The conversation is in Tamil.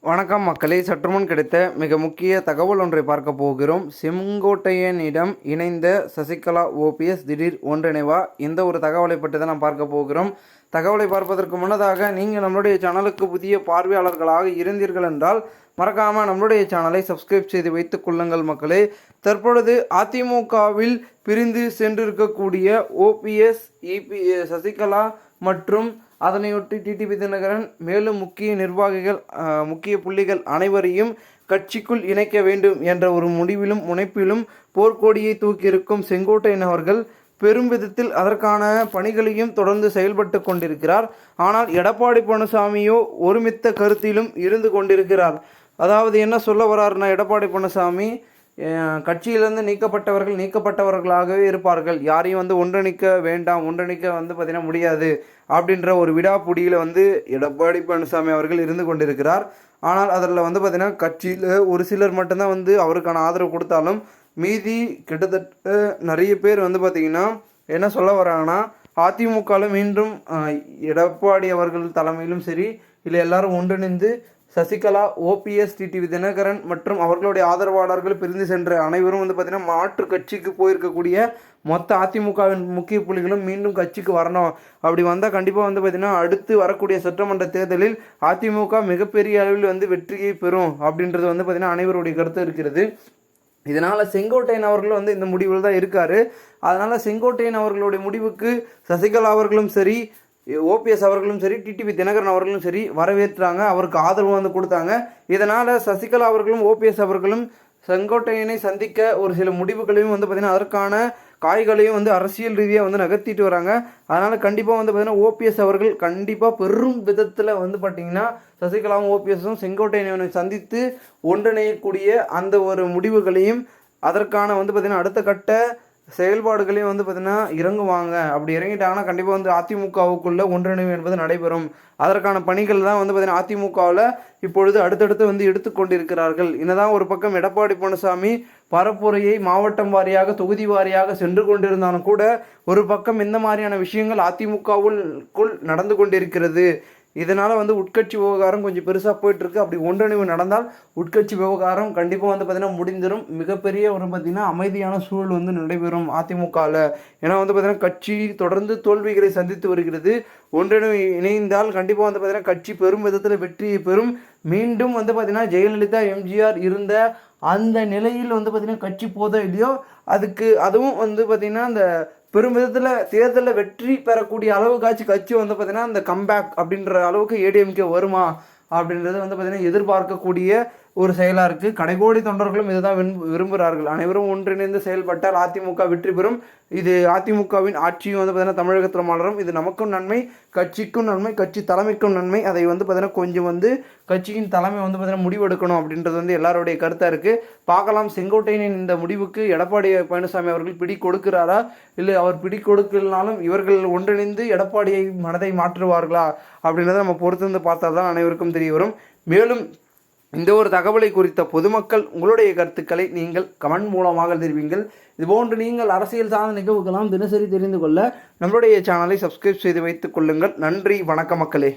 வணக்கம் மக்களே, சற்றுமுன் கிடைத்த மிக முக்கிய தகவல் ஒன்றை பார்க்க போகிறோம். செங்கோட்டையனிடம் இணைந்த சசிகலா ஓபிஎஸ் திடீர் ஒன்றிணைவா? இந்த ஒரு தகவலை பற்றி தான் நாம் பார்க்க போகிறோம். தகவலை பார்ப்பதற்கு முன்னதாக நீங்கள் நம்மளுடைய சேனலுக்கு புதிய பார்வையாளர்களாக இருந்தீர்கள் என்றால் மறக்காமல் நம்மளுடைய சேனலை சப்ஸ்கிரைப் செய்து வைத்துக் கொள்ளுங்கள் மக்களே. தற்பொழுது அதிமுகவில் பிரிந்து சென்றிருக்கக்கூடிய ஓபிஎஸ், சசிகலா மற்றும் அதனையொட்டி டிடிவி தினகரன் மேலும் முக்கிய நிர்வாகிகள், முக்கிய புள்ளிகள் அனைவரையும் கட்சிக்குள் இணைக்க வேண்டும் என்ற ஒரு முடிவிலும் முனைப்பிலும் போர்க்கோடியை தூக்கியிருக்கும் செங்கோட்டையன் அவர்கள் பெரும் விதத்தில் அதற்கான பணிகளையும் தொடர்ந்து செயல்பட்டு கொண்டிருக்கிறார். ஆனால் எடப்பாடி பழனிசாமியோ ஒருமித்த கருத்திலும் இருந்து கொண்டிருக்கிறார். அதாவது என்ன சொல்ல வர்றாருன்னா, எடப்பாடி பழனிசாமி கட்சியிலிருந்து நீக்கப்பட்டவர்களாகவே இருப்பார்கள், யாரையும் ஒன்றிணைக்க வேண்டாம், ஒன்றிணைக்க பார்த்திங்கன்னா முடியாது அப்படின்ற ஒரு விடாப்புடியில் எடப்பாடி பழனிசாமி அவர்கள் இருந்து கொண்டிருக்கிறார். ஆனால் அதில் பார்த்திங்கன்னா கட்சியில் ஒரு சிலர் மட்டும்தான் அவருக்கான ஆதரவு கொடுத்தாலும் மீதி கிட்டத்தட்ட நிறைய பேர் பார்த்திங்கன்னா என்ன சொல்ல வராங்கன்னா, அதிமுகவில் மீண்டும் எடப்பாடி அவர்கள் தலைமையிலும் சரி இல்லை எல்லாரும் ஒன்றிணைந்து சசிகலா, ஓபிஎஸ், டிடிவி தினகரன் மற்றும் அவர்களுடைய ஆதரவாளர்கள் பிரிந்து சென்ற அனைவரும் பார்த்திங்கன்னா மாற்று கட்சிக்கு போயிருக்கக்கூடிய மொத்த அதிமுகவின் முக்கிய புள்ளிகளும் மீண்டும் கட்சிக்கு வரணும். அப்படி வந்தால் கண்டிப்பாக பார்த்திங்கன்னா அடுத்து வரக்கூடிய சட்டமன்ற தேர்தலில் அதிமுக மிகப்பெரிய அளவில் வெற்றியை பெறும் அப்படின்றது பார்த்திங்கன்னா அனைவருடைய கருத்து இருக்கிறது. இதனால் செங்கோட்டையன் அவர்கள் இந்த முடிவில் தான் இருக்கார். அதனால் செங்கோட்டையன் அவர்களுடைய முடிவுக்கு சசிகலா அவர்களும் சரி, ஓபிஎஸ் அவர்களும் சரி, டிடிவி தினகரன் அவர்களும் சரி வரவேற்றாங்க, அவருக்கு ஆதரவு கொடுத்தாங்க. இதனால் சசிகலா அவர்களும் ஓபிஎஸ் அவர்களும் செங்கோட்டையனை சந்திக்க ஒரு சில முடிவுகளையும் பார்த்திங்கன்னா அதற்கான காய்களையும் அரசியல் ரீதியாக நகர்த்திட்டு வராங்க. அதனால் கண்டிப்பாக பார்த்திங்கன்னா ஓபிஎஸ் அவர்கள் கண்டிப்பாக பெரும் விதத்தில் பார்த்திங்கன்னா சசிகலாவும் ஓபிஎஸும் செங்கோட்டையனை சந்தித்து ஒன்றிணையக்கூடிய அந்த ஒரு முடிவுகளையும் அதற்கான பார்த்திங்கன்னா அடுத்த கட்ட செயல்பாடுகளையும் பார்த்திங்கன்னா இறங்குவாங்க. அப்படி இறங்கிட்டாங்கன்னா கண்டிப்பாக அதிமுகவுக்குள்ளே ஒன்றிணைவு என்பது நடைபெறும். அதற்கான பணிகள் தான் பார்த்திங்கன்னா அதிமுகவில் இப்பொழுது அடுத்தடுத்து எடுத்துக்கொண்டிருக்கிறார்கள். என்னதான் ஒரு பக்கம் எடப்பாடி பழனிசாமி பரப்புரையை மாவட்டம் வாரியாக, தொகுதி வாரியாக சென்று கொண்டிருந்தாலும் கூட ஒரு பக்கம் இந்த மாதிரியான விஷயங்கள் அதிமுகவுக்குள் நடந்து கொண்டிருக்கிறது. இதனால் உட்கட்சி விவகாரம் கொஞ்சம் பெருசாக போயிட்டுருக்கு. அப்படி ஒன்றிணைவு நடந்தால் உட்கட்சி விவகாரம் கண்டிப்பாக பார்த்திங்கன்னா முடிந்துடும். மிகப்பெரிய ஒரு பார்த்திங்கன்னா அமைதியான சூழல் நடைபெறும் அதிமுகவில். ஏன்னா பார்த்திங்கன்னா கட்சி தொடர்ந்து தோல்விகளை சந்தித்து வருகிறது. ஒன்றிணைவு இணைந்தால் கண்டிப்பாக பார்த்திங்கன்னா கட்சி பெரும் விதத்தில் வெற்றியை பெறும். மீண்டும் பார்த்திங்கன்னா ஜெயலலிதா, எம்ஜிஆர் இருந்த அந்த நிலையில் பார்த்திங்கன்னா கட்சி போதோ இல்லையோ அதுவும் பார்த்திங்கன்னா அந்த பெரும் விதத்தில் தேர்தலில் வெற்றி பெறக்கூடிய அளவுக்காச்சு கட்சி பார்த்திங்கன்னா அந்த கம்பேக் அப்படின்ற அளவுக்கு ஏடிஎம்கே வருமா அப்படின்றது பார்த்திங்கன்னா எதிர்பார்க்கக்கூடிய ஒரு செயலாக இருக்குது. கடைகோடி தொண்டர்களும் இதை தான் விரும்புகிறார்கள். அனைவரும் ஒன்றிணைந்து செயல்பட்டால் அதிமுக வெற்றி பெறும். இது அதிமுகவின் ஆட்சியும் பார்த்திங்கன்னா தமிழகத்தில் மலரும். இது நமக்கும் நன்மை, கட்சிக்கும் நன்மை, கட்சி தலைமைக்கும் நன்மை. அதை பார்த்திங்கன்னா கொஞ்சம் கட்சியின் தலைமை பார்த்திங்கன்னா முடிவெடுக்கணும் அப்படின்றது எல்லாருடைய கருத்தாக இருக்குது. பார்க்கலாம் செங்கோட்டையனின் இந்த முடிவுக்கு எடப்பாடி பழனிசாமி அவர்கள் பிடி கொடுக்கிறாரா, இல்லை அவர் பிடி கொடுக்கலனாலும் இவர்கள் ஒன்றிணைந்து எடப்பாடியை மனதை மாற்றுவார்களா அப்படின்றத நம்ம பொறுத்திருந்து பார்த்தால் தான் அனைவருக்கும் தெரிய வரும். மேலும் இந்த ஒரு தகவலை குறித்த பொதுமக்கள் உங்களுடைய கருத்துக்களை நீங்கள் கமெண்ட் மூலமாக தெரிவிங்கள். இதுபோன்று நீங்கள் அரசியல் சார்ந்த நிகழ்வுகளாம் தினசரி தெரிந்து கொள்ள நம்மளுடைய சேனலை சப்ஸ்கிரைப் செய்து வைத்துக் கொள்ளுங்கள். நன்றி, வணக்கம் மக்களே.